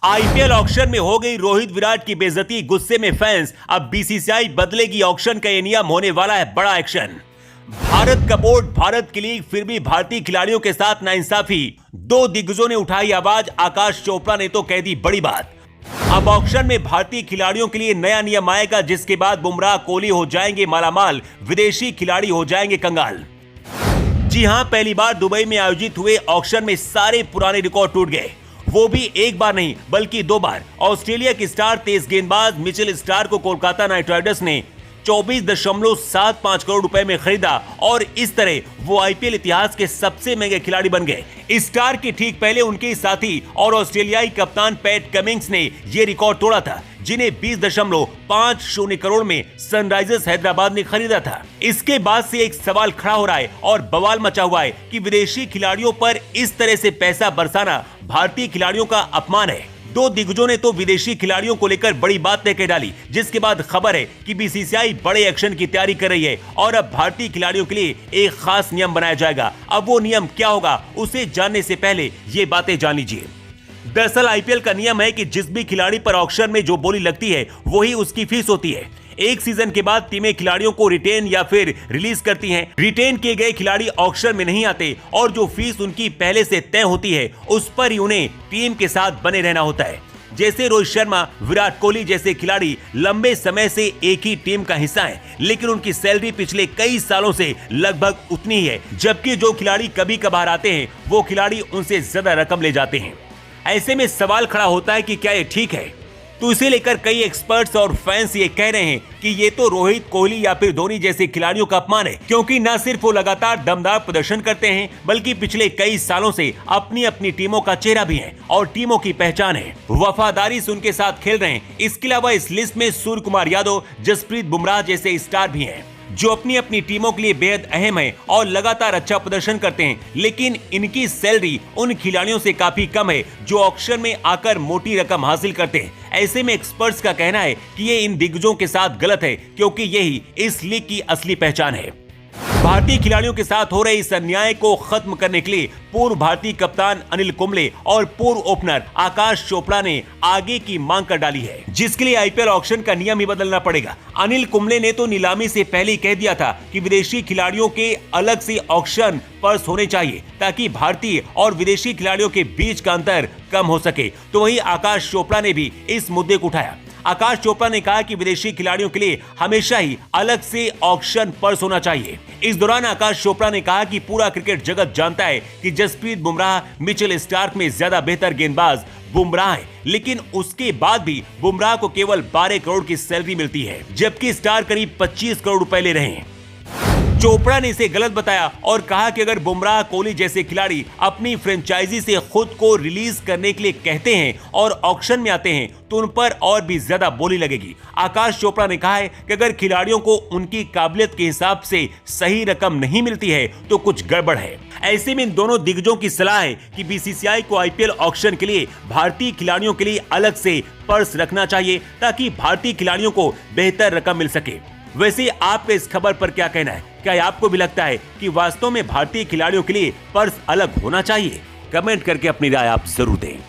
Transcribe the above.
IPL auction में हो गई रोहित विराट की बेइज्जती, गुस्से में फैंस। अब बीसीसीआई बदलेगी ऑक्शन का ये नियम, होने वाला है बड़ा एक्शन। भारत का बोर्ड, भारत की लीग, फिर भी भारतीय खिलाड़ियों के साथ नाइंसाफी। दो दिग्गजों ने उठाई आवाज, आकाश चोपड़ा ने तो कह दी बड़ी बात। अब ऑक्शन में भारतीय खिलाड़ियों के लिए नया नियम आएगा, जिसके बाद बुमराह, कोहली हो जाएंगे मालामाल, विदेशी खिलाड़ी हो जाएंगे कंगाल। जी हां, पहली बार दुबई में आयोजित हुए ऑक्शन में सारे पुराने रिकॉर्ड टूट गए, वो भी एक बार नहीं बल्कि दो बार। ऑस्ट्रेलिया के स्टार तेज गेंदबाज मिचेल स्टार्क को कोलकाता नाइट राइडर्स ने 24.75 करोड़ रुपए में खरीदा और इस तरह वो आईपीएल इतिहास के सबसे महंगे खिलाड़ी बन गए। स्टार्क के ठीक पहले उनके साथी और ऑस्ट्रेलियाई कप्तान पैट कमिंग्स ने यह रिकॉर्ड तोड़ा था, जिन्हें 20.50 करोड़ में सनराइजर्स हैदराबाद ने खरीदा था। इसके बाद से एक सवाल खड़ा हो रहा है और बवाल मचा हुआ है कि विदेशी खिलाड़ियों पर इस तरह से पैसा बरसाना भारतीय खिलाड़ियों का अपमान है। दो दिग्गजों ने तो विदेशी खिलाड़ियों को लेकर बड़ी बात तय कर डाली, जिसके बाद खबर है कि बीसीसीआई बड़े एक्शन की तैयारी कर रही है और अब भारतीय खिलाड़ियों के लिए एक खास नियम बनाया जाएगा। अब वो नियम क्या होगा, उसे जानने से पहले ये बातें जान लीजिए। दरअसल आईपीएल का नियम है कि जिस भी खिलाड़ी पर ऑक्शन में जो बोली लगती है वही उसकी फीस होती है। एक सीजन के बाद टीमें खिलाड़ियों को रिटेन या फिर रिलीज करती हैं। रिटेन किए गए खिलाड़ी ऑक्शन में नहीं आते और जो फीस उनकी पहले से तय होती है उस पर ही उन्हें टीम के साथ बने रहना होता है। जैसे रोहित शर्मा, विराट कोहली जैसे खिलाड़ी लंबे समय से एक ही टीम का हिस्सा हैं, लेकिन उनकी सैलरी पिछले कई सालों से लगभग उतनी ही है, जबकि जो खिलाड़ी कभी कभार आते हैं वो खिलाड़ी उनसे ज्यादा रकम ले जाते हैं। ऐसे में सवाल खड़ा होता है कि क्या ये ठीक है? तो इसे लेकर कई एक्सपर्ट्स और फैंस ये कह रहे हैं कि ये तो रोहित, कोहली या फिर धोनी जैसे खिलाड़ियों का अपमान है, क्योंकि न सिर्फ वो लगातार दमदार प्रदर्शन करते हैं बल्कि पिछले कई सालों से अपनी अपनी टीमों का चेहरा भी हैं और टीमों की पहचान है। वफादारी से उनके साथ खेल रहे हैं। इसके अलावा इस लिस्ट में सूर्य कुमार यादव, जसप्रीत बुमराह जैसे स्टार भी हैं, जो अपनी अपनी टीमों के लिए बेहद अहम है और लगातार अच्छा प्रदर्शन करते हैं, लेकिन इनकी सैलरी उन खिलाड़ियों से काफी कम है जो ऑक्शन में आकर मोटी रकम हासिल करते हैं। ऐसे में एक्सपर्ट्स का कहना है कि ये इन दिग्गजों के साथ गलत है, क्योंकि यही इस लीग की असली पहचान है। भारतीय खिलाड़ियों के साथ हो रहे इस अन्याय को खत्म करने के लिए पूर्व भारतीय कप्तान अनिल कुंबले और पूर्व ओपनर आकाश चोपड़ा ने आगे की मांग कर डाली है, जिसके लिए आईपीएल ऑक्शन का नियम ही बदलना पड़ेगा। अनिल कुंबले ने तो नीलामी से पहले ही कह दिया था कि विदेशी खिलाड़ियों के अलग से ऑक्शन पर्स होने चाहिए, ताकि भारतीय और विदेशी खिलाड़ियों के बीच का अंतर कम हो सके। तो वही आकाश चोपड़ा ने भी इस मुद्दे को उठाया। आकाश चोपड़ा ने कहा कि विदेशी खिलाड़ियों के लिए हमेशा ही अलग से ऑक्शन पर्स होना चाहिए। इस दौरान आकाश चोपड़ा ने कहा कि पूरा क्रिकेट जगत जानता है कि जसप्रीत बुमराह मिचेल स्टार्क में ज्यादा बेहतर गेंदबाज बुमराह है, लेकिन उसके बाद भी बुमराह को केवल 12 करोड़ की सैलरी मिलती है, जबकि स्टार करीब 25 करोड़ रुपए ले रहे हैं। चोपड़ा ने इसे गलत बताया और कहा कि अगर बुमराह, कोहली जैसे खिलाड़ी अपनी फ्रेंचाइजी से खुद को रिलीज करने के लिए कहते हैं और ऑक्शन में आते हैं तो उन पर और भी ज्यादा बोली लगेगी। आकाश चोपड़ा ने कहा है कि अगर खिलाड़ियों को उनकी काबिलियत के हिसाब से सही रकम नहीं मिलती है तो कुछ गड़बड़ है। ऐसे में इन दोनों दिग्गजों की सलाह है कि बीसीसीआई को आईपीएल ऑक्शन के लिए भारतीय खिलाड़ियों के लिए अलग से पर्स रखना चाहिए, ताकि भारतीय खिलाड़ियों को बेहतर रकम मिल सके। वैसे आपका इस खबर पर क्या कहना है? क्या आपको भी लगता है कि वास्तव में भारतीय खिलाड़ियों के लिए पर्स अलग होना चाहिए? कमेंट करके अपनी राय आप जरूर दें।